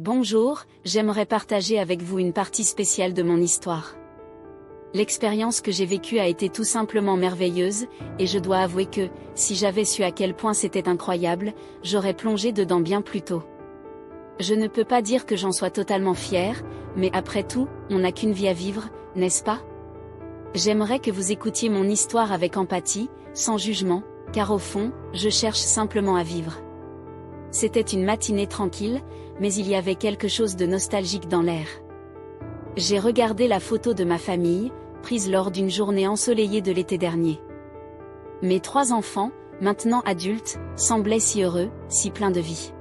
Bonjour, j'aimerais partager avec vous une partie spéciale de mon histoire. L'expérience que j'ai vécue a été tout simplement merveilleuse, et je dois avouer que, si j'avais su à quel point c'était incroyable, j'aurais plongé dedans bien plus tôt. Je ne peux pas dire que j'en sois totalement fière, mais après tout, on n'a qu'une vie à vivre, n'est-ce pas? J'aimerais que vous écoutiez mon histoire avec empathie, sans jugement, car au fond, je cherche simplement à vivre. C'était une matinée tranquille, mais il y avait quelque chose de nostalgique dans l'air. J'ai regardé la photo de ma famille, prise lors d'une journée ensoleillée de l'été dernier. Mes 3 enfants, maintenant adultes, semblaient si heureux, si pleins de vie.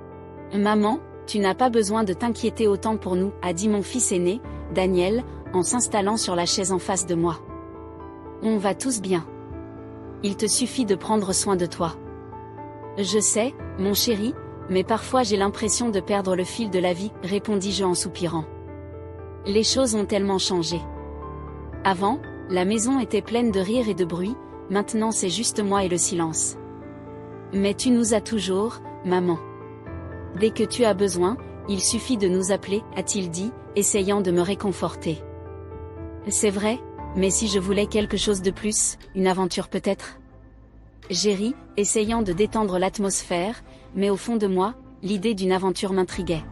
« Maman, tu n'as pas besoin de t'inquiéter autant pour nous, » a dit mon fils aîné, Daniel, en s'installant sur la chaise en face de moi. « On va tous bien. Il te suffit de prendre soin de toi. » « Je sais, mon chéri, mais parfois j'ai l'impression de perdre le fil de la vie, » répondis-je en soupirant. Les choses ont tellement changé. Avant, la maison était pleine de rires et de bruit, maintenant c'est juste moi et le silence. Mais tu nous as toujours, maman. Dès que tu as besoin, il suffit de nous appeler, a-t-il dit, essayant de me réconforter. C'est vrai, mais si je voulais quelque chose de plus, une aventure peut-être? J'ai ri, essayant de détendre l'atmosphère, mais au fond de moi, l'idée d'une aventure m'intriguait.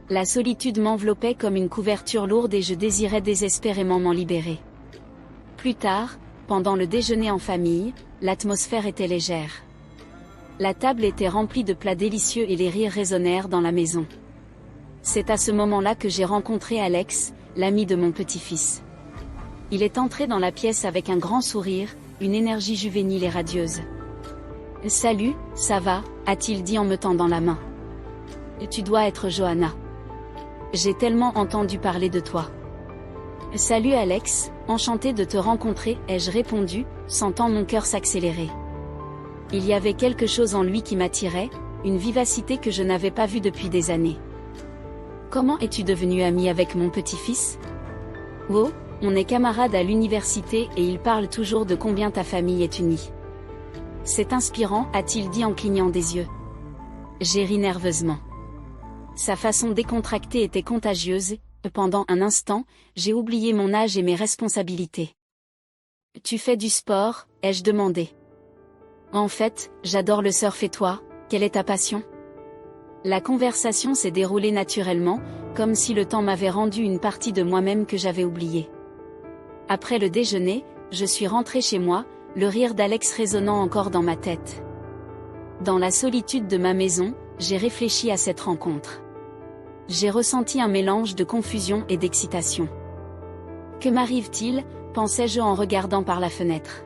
La solitude m'enveloppait comme une couverture lourde et je désirais désespérément m'en libérer. Plus tard, pendant le déjeuner en famille, l'atmosphère était légère. La table était remplie de plats délicieux et les rires résonnèrent dans la maison. C'est à ce moment-là que j'ai rencontré Alex, l'ami de mon petit-fils. Il est entré dans la pièce avec un grand sourire, une énergie juvénile et radieuse. « Salut, ça va ?» a-t-il dit en me tendant la main. « Tu dois être Johanna. J'ai tellement entendu parler de toi. »« Salut Alex, enchanté de te rencontrer » ai-je répondu, sentant mon cœur s'accélérer. Il y avait quelque chose en lui qui m'attirait, une vivacité que je n'avais pas vue depuis des années. « Comment es-tu devenu ami avec mon petit-fils ? » « Oh, on est camarades à l'université et il parle toujours de combien ta famille est unie. »« C'est inspirant » a-t-il dit en clignant des yeux. J'ai ri nerveusement. Sa façon décontractée était contagieuse, et, pendant un instant, j'ai oublié mon âge et mes responsabilités. « Tu fais du sport ?» ai-je demandé. « En fait, j'adore le surf et toi, quelle est ta passion ?» La conversation s'est déroulée naturellement, comme si le temps m'avait rendu une partie de moi-même que j'avais oubliée. Après le déjeuner, je suis rentrée chez moi, le rire d'Alex résonnant encore dans ma tête. Dans la solitude de ma maison, j'ai réfléchi à cette rencontre. J'ai ressenti un mélange de confusion et d'excitation. Que m'arrive-t-il, pensais-je en regardant par la fenêtre.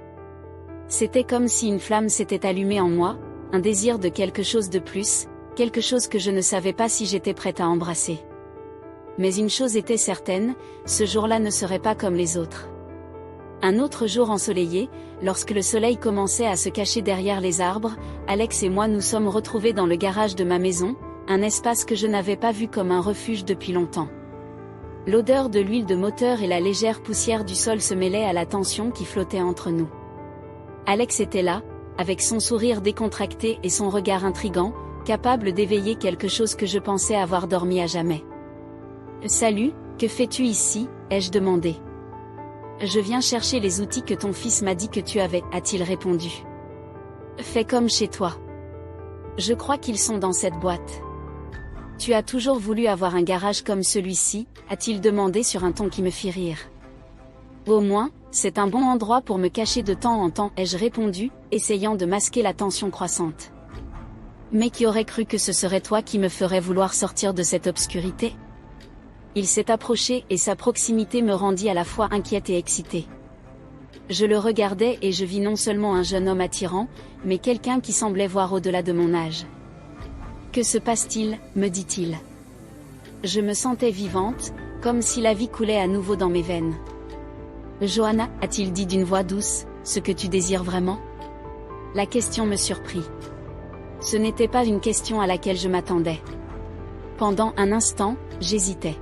C'était comme si une flamme s'était allumée en moi, un désir de quelque chose de plus, quelque chose que je ne savais pas si j'étais prête à embrasser. Mais une chose était certaine, ce jour-là ne serait pas comme les autres. Un autre jour ensoleillé, lorsque le soleil commençait à se cacher derrière les arbres, Alex et moi nous sommes retrouvés dans le garage de ma maison, un espace que je n'avais pas vu comme un refuge depuis longtemps. L'odeur de l'huile de moteur et la légère poussière du sol se mêlaient à la tension qui flottait entre nous. Alex était là, avec son sourire décontracté et son regard intrigant, capable d'éveiller quelque chose que je pensais avoir dormi à jamais. « Salut, que fais-tu ici ?» ai-je demandé. « Je viens chercher les outils que ton fils m'a dit que tu avais » a-t-il répondu. « Fais comme chez toi. Je crois qu'ils sont dans cette boîte. »« Tu as toujours voulu avoir un garage comme celui-ci » a-t-il demandé sur un ton qui me fit rire. « Au moins, c'est un bon endroit pour me cacher de temps en temps » ai-je répondu, essayant de masquer la tension croissante. « Mais qui aurait cru que ce serait toi qui me ferais vouloir sortir de cette obscurité ?» Il s'est approché et sa proximité me rendit à la fois inquiète et excitée. Je le regardais et je vis non seulement un jeune homme attirant, mais quelqu'un qui semblait voir au-delà de mon âge. « Que se passe-t-il » me dit-il. Je me sentais vivante, comme si la vie coulait à nouveau dans mes veines. « Johanna » a-t-il dit d'une voix douce, « ce que tu désires vraiment ?» La question me surprit. Ce n'était pas une question à laquelle je m'attendais. Pendant un instant, j'hésitais.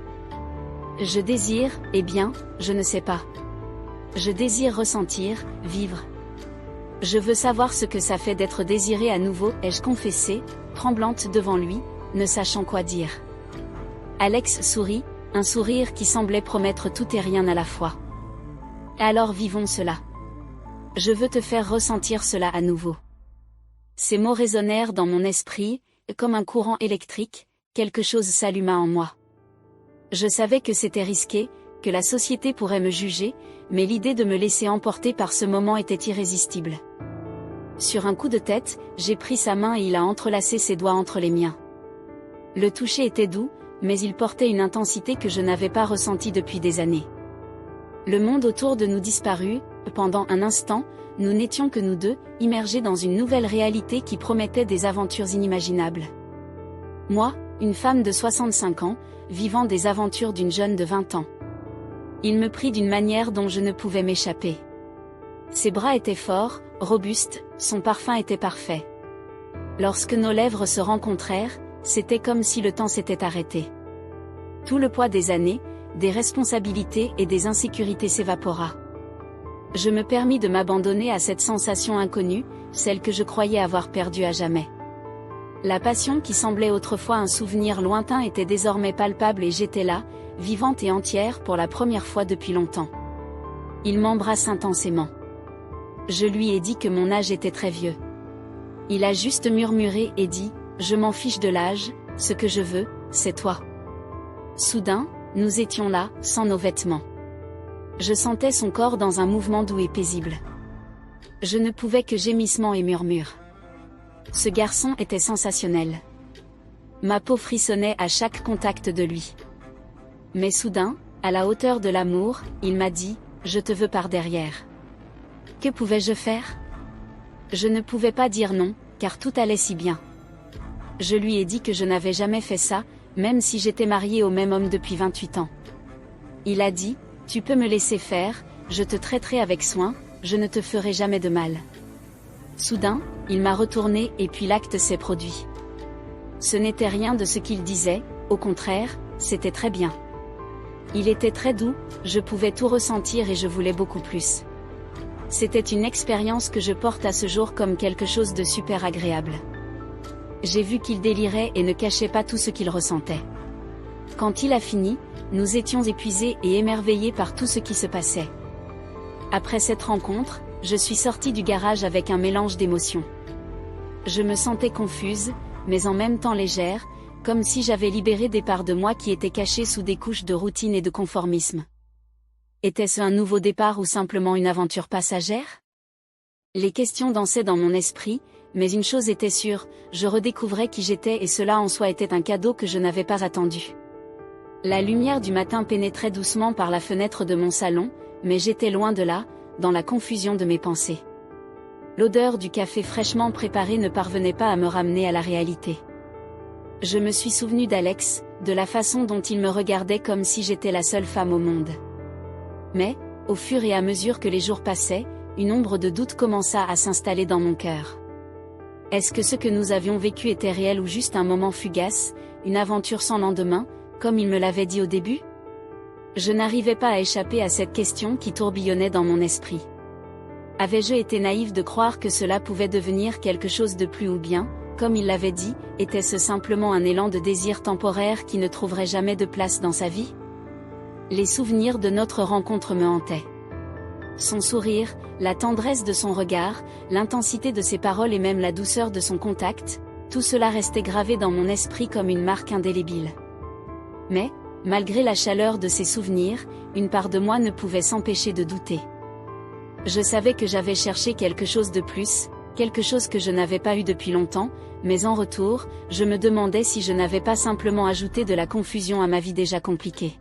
Je désire, eh bien, je ne sais pas. Je désire ressentir, vivre. Je veux savoir ce que ça fait d'être désiré à nouveau, ai-je confessé, tremblante devant lui, ne sachant quoi dire. Alex sourit, un sourire qui semblait promettre tout et rien à la fois. Alors vivons cela. Je veux te faire ressentir cela à nouveau. Ces mots résonnèrent dans mon esprit, comme un courant électrique, quelque chose s'alluma en moi. Je savais que c'était risqué, que la société pourrait me juger, mais l'idée de me laisser emporter par ce moment était irrésistible. Sur un coup de tête, j'ai pris sa main et il a entrelacé ses doigts entre les miens. Le toucher était doux, mais il portait une intensité que je n'avais pas ressentie depuis des années. Le monde autour de nous disparut, pendant un instant, nous n'étions que nous deux, immergés dans une nouvelle réalité qui promettait des aventures inimaginables. Moi, une femme de 65 ans, vivant des aventures d'une jeune de 20 ans. Il me prit d'une manière dont je ne pouvais m'échapper. Ses bras étaient forts, robustes, son parfum était parfait. Lorsque nos lèvres se rencontrèrent, c'était comme si le temps s'était arrêté. Tout le poids des années, des responsabilités et des insécurités s'évapora. Je me permis de m'abandonner à cette sensation inconnue, celle que je croyais avoir perdue à jamais. La passion qui semblait autrefois un souvenir lointain était désormais palpable et j'étais là, vivante et entière pour la première fois depuis longtemps. Il m'embrasse intensément. Je lui ai dit que mon âge était très vieux. Il a juste murmuré et dit, « Je m'en fiche de l'âge, ce que je veux, c'est toi. » Soudain, nous étions là, sans nos vêtements. Je sentais son corps dans un mouvement doux et paisible. Je ne pouvais que gémissements et murmures. Ce garçon était sensationnel. Ma peau frissonnait à chaque contact de lui. Mais soudain, à la hauteur de l'amour, il m'a dit, « Je te veux par derrière. » Que pouvais-je faire? Je ne pouvais pas dire non, car tout allait si bien. Je lui ai dit que je n'avais jamais fait ça, même si j'étais mariée au même homme depuis 28 ans. Il a dit, « Tu peux me laisser faire, je te traiterai avec soin, je ne te ferai jamais de mal. » Soudain, il m'a retourné et puis l'acte s'est produit. Ce n'était rien de ce qu'il disait, au contraire, c'était très bien. Il était très doux, je pouvais tout ressentir et je voulais beaucoup plus. C'était une expérience que je porte à ce jour comme quelque chose de super agréable. J'ai vu qu'il délirait et ne cachait pas tout ce qu'il ressentait. Quand il a fini, nous étions épuisés et émerveillés par tout ce qui se passait. Après cette rencontre, je suis sortie du garage avec un mélange d'émotions. Je me sentais confuse, mais en même temps légère, comme si j'avais libéré des parts de moi qui étaient cachées sous des couches de routine et de conformisme. Était-ce un nouveau départ ou simplement une aventure passagère? Les questions dansaient dans mon esprit, mais une chose était sûre, je redécouvrais qui j'étais et cela en soi était un cadeau que je n'avais pas attendu. La lumière du matin pénétrait doucement par la fenêtre de mon salon, mais j'étais loin de là, dans la confusion de mes pensées. L'odeur du café fraîchement préparé ne parvenait pas à me ramener à la réalité. Je me suis souvenu d'Alex, de la façon dont il me regardait comme si j'étais la seule femme au monde. Mais, au fur et à mesure que les jours passaient, une ombre de doute commença à s'installer dans mon cœur. Est-ce que ce que nous avions vécu était réel ou juste un moment fugace, une aventure sans lendemain, comme il me l'avait dit au début? Je n'arrivais pas à échapper à cette question qui tourbillonnait dans mon esprit. Avais-je été naïve de croire que cela pouvait devenir quelque chose de plus ou bien, comme il l'avait dit, était-ce simplement un élan de désir temporaire qui ne trouverait jamais de place dans sa vie? Les souvenirs de notre rencontre me hantaient. Son sourire, la tendresse de son regard, l'intensité de ses paroles et même la douceur de son contact, tout cela restait gravé dans mon esprit comme une marque indélébile. Mais, malgré la chaleur de ces souvenirs, une part de moi ne pouvait s'empêcher de douter. Je savais que j'avais cherché quelque chose de plus, quelque chose que je n'avais pas eu depuis longtemps, mais en retour, je me demandais si je n'avais pas simplement ajouté de la confusion à ma vie déjà compliquée.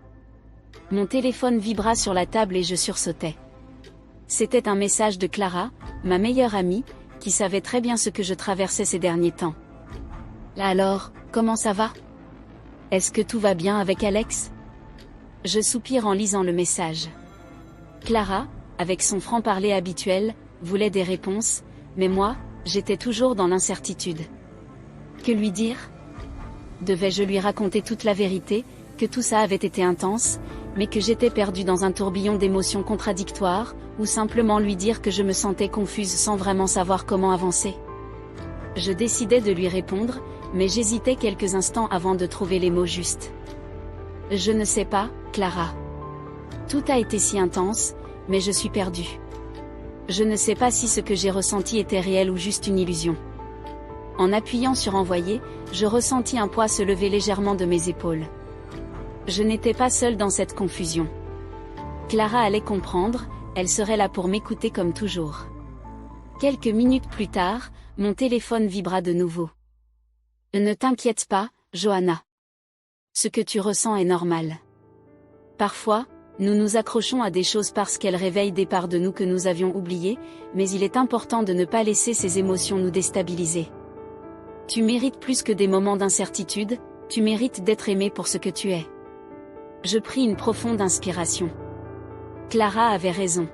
Mon téléphone vibra sur la table et je sursautai. C'était un message de Clara, ma meilleure amie, qui savait très bien ce que je traversais ces derniers temps. Alors, comment ça va? Est-ce que tout va bien avec Alex? Je soupire en lisant le message. Clara, avec son franc-parler habituel, voulait des réponses, mais moi, j'étais toujours dans l'incertitude. Que lui dire? Devais-je lui raconter toute la vérité, que tout ça avait été intense, mais que j'étais perdue dans un tourbillon d'émotions contradictoires, ou simplement lui dire que je me sentais confuse sans vraiment savoir comment avancer? Je décidai de lui répondre, mais j'hésitais quelques instants avant de trouver les mots justes. Je ne sais pas, Clara. Tout a été si intense, mais je suis perdue. Je ne sais pas si ce que j'ai ressenti était réel ou juste une illusion. En appuyant sur envoyer, je ressentis un poids se lever légèrement de mes épaules. Je n'étais pas seule dans cette confusion. Clara allait comprendre, elle serait là pour m'écouter comme toujours. Quelques minutes plus tard, mon téléphone vibra de nouveau. Ne t'inquiète pas, Johanna. Ce que tu ressens est normal. Parfois, nous nous accrochons à des choses parce qu'elles réveillent des parts de nous que nous avions oubliées, mais il est important de ne pas laisser ces émotions nous déstabiliser. Tu mérites plus que des moments d'incertitude, tu mérites d'être aimé pour ce que tu es. Je pris une profonde inspiration. Clara avait raison.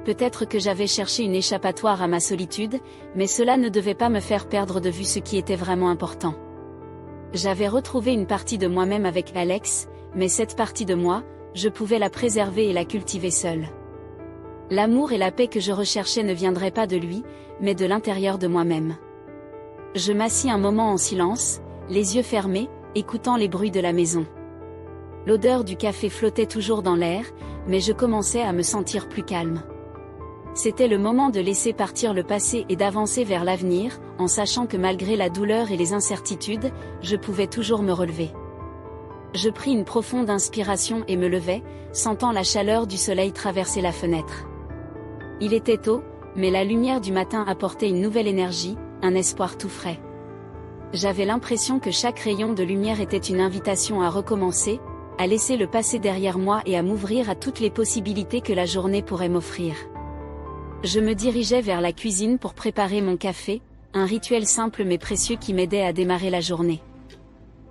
Peut-être que j'avais cherché une échappatoire à ma solitude, mais cela ne devait pas me faire perdre de vue ce qui était vraiment important. J'avais retrouvé une partie de moi-même avec Alex, mais cette partie de moi, je pouvais la préserver et la cultiver seule. L'amour et la paix que je recherchais ne viendraient pas de lui, mais de l'intérieur de moi-même. Je m'assis un moment en silence, les yeux fermés, écoutant les bruits de la maison. L'odeur du café flottait toujours dans l'air, mais je commençais à me sentir plus calme. C'était le moment de laisser partir le passé et d'avancer vers l'avenir, en sachant que malgré la douleur et les incertitudes, je pouvais toujours me relever. Je pris une profonde inspiration et me levai, sentant la chaleur du soleil traverser la fenêtre. Il était tôt, mais la lumière du matin apportait une nouvelle énergie, un espoir tout frais. J'avais l'impression que chaque rayon de lumière était une invitation à recommencer, à laisser le passé derrière moi et à m'ouvrir à toutes les possibilités que la journée pourrait m'offrir. Je me dirigeais vers la cuisine pour préparer mon café, un rituel simple mais précieux qui m'aidait à démarrer la journée.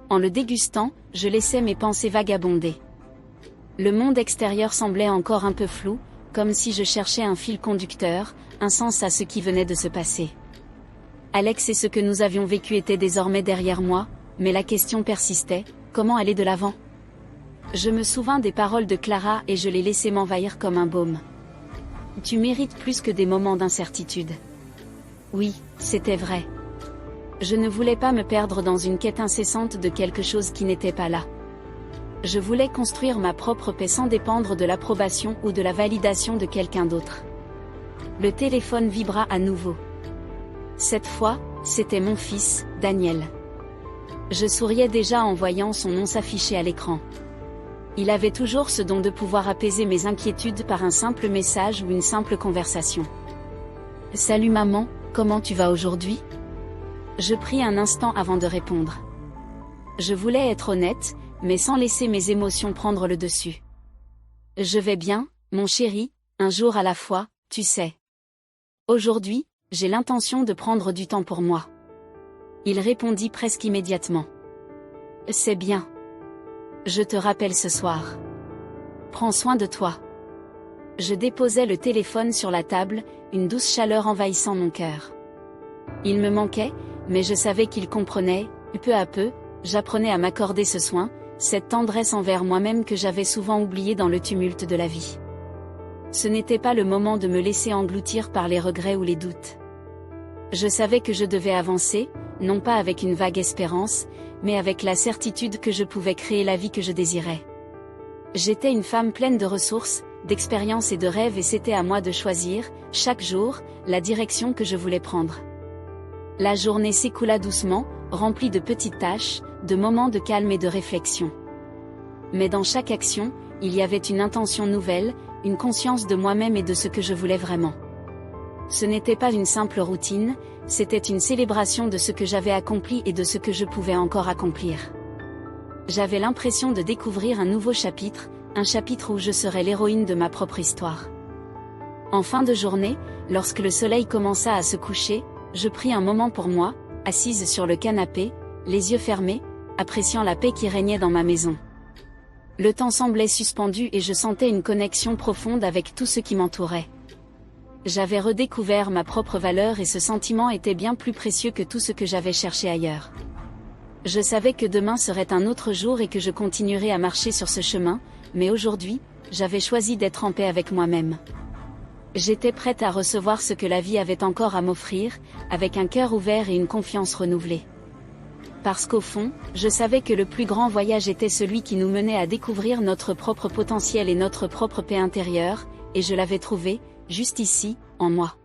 En le dégustant, je laissais mes pensées vagabonder. Le monde extérieur semblait encore un peu flou, comme si je cherchais un fil conducteur, un sens à ce qui venait de se passer. Alex et ce que nous avions vécu étaient désormais derrière moi, mais la question persistait, comment aller de l'avant ? Je me souvins des paroles de Clara et je les laissais m'envahir comme un baume. Tu mérites plus que des moments d'incertitude. Oui, c'était vrai. Je ne voulais pas me perdre dans une quête incessante de quelque chose qui n'était pas là. Je voulais construire ma propre paix sans dépendre de l'approbation ou de la validation de quelqu'un d'autre. Le téléphone vibra à nouveau. Cette fois, c'était mon fils, Daniel. Je souriais déjà en voyant son nom s'afficher à l'écran. Il avait toujours ce don de pouvoir apaiser mes inquiétudes par un simple message ou une simple conversation. « Salut maman, comment tu vas aujourd'hui ?» Je pris un instant avant de répondre. Je voulais être honnête, mais sans laisser mes émotions prendre le dessus. « Je vais bien, mon chéri, un jour à la fois, tu sais. Aujourd'hui, j'ai l'intention de prendre du temps pour moi. » Il répondit presque immédiatement. « C'est bien. Je te rappelle ce soir. Prends soin de toi. » Je déposai le téléphone sur la table, une douce chaleur envahissant mon cœur. Il me manquait, mais je savais qu'il comprenait, peu à peu, j'apprenais à m'accorder ce soin, cette tendresse envers moi-même que j'avais souvent oubliée dans le tumulte de la vie. Ce n'était pas le moment de me laisser engloutir par les regrets ou les doutes. Je savais que je devais avancer, non pas avec une vague espérance, mais avec la certitude que je pouvais créer la vie que je désirais. J'étais une femme pleine de ressources, d'expériences et de rêves et c'était à moi de choisir, chaque jour, la direction que je voulais prendre. La journée s'écoula doucement, remplie de petites tâches, de moments de calme et de réflexion. Mais dans chaque action, il y avait une intention nouvelle, une conscience de moi-même et de ce que je voulais vraiment. Ce n'était pas une simple routine, c'était une célébration de ce que j'avais accompli et de ce que je pouvais encore accomplir. J'avais l'impression de découvrir un nouveau chapitre, un chapitre où je serais l'héroïne de ma propre histoire. En fin de journée, lorsque le soleil commença à se coucher, je pris un moment pour moi, assise sur le canapé, les yeux fermés, appréciant la paix qui régnait dans ma maison. Le temps semblait suspendu et je sentais une connexion profonde avec tout ce qui m'entourait. J'avais redécouvert ma propre valeur et ce sentiment était bien plus précieux que tout ce que j'avais cherché ailleurs. Je savais que demain serait un autre jour et que je continuerais à marcher sur ce chemin, mais aujourd'hui, j'avais choisi d'être en paix avec moi-même. J'étais prête à recevoir ce que la vie avait encore à m'offrir, avec un cœur ouvert et une confiance renouvelée. Parce qu'au fond, je savais que le plus grand voyage était celui qui nous menait à découvrir notre propre potentiel et notre propre paix intérieure, et je l'avais trouvé, juste ici, en moi.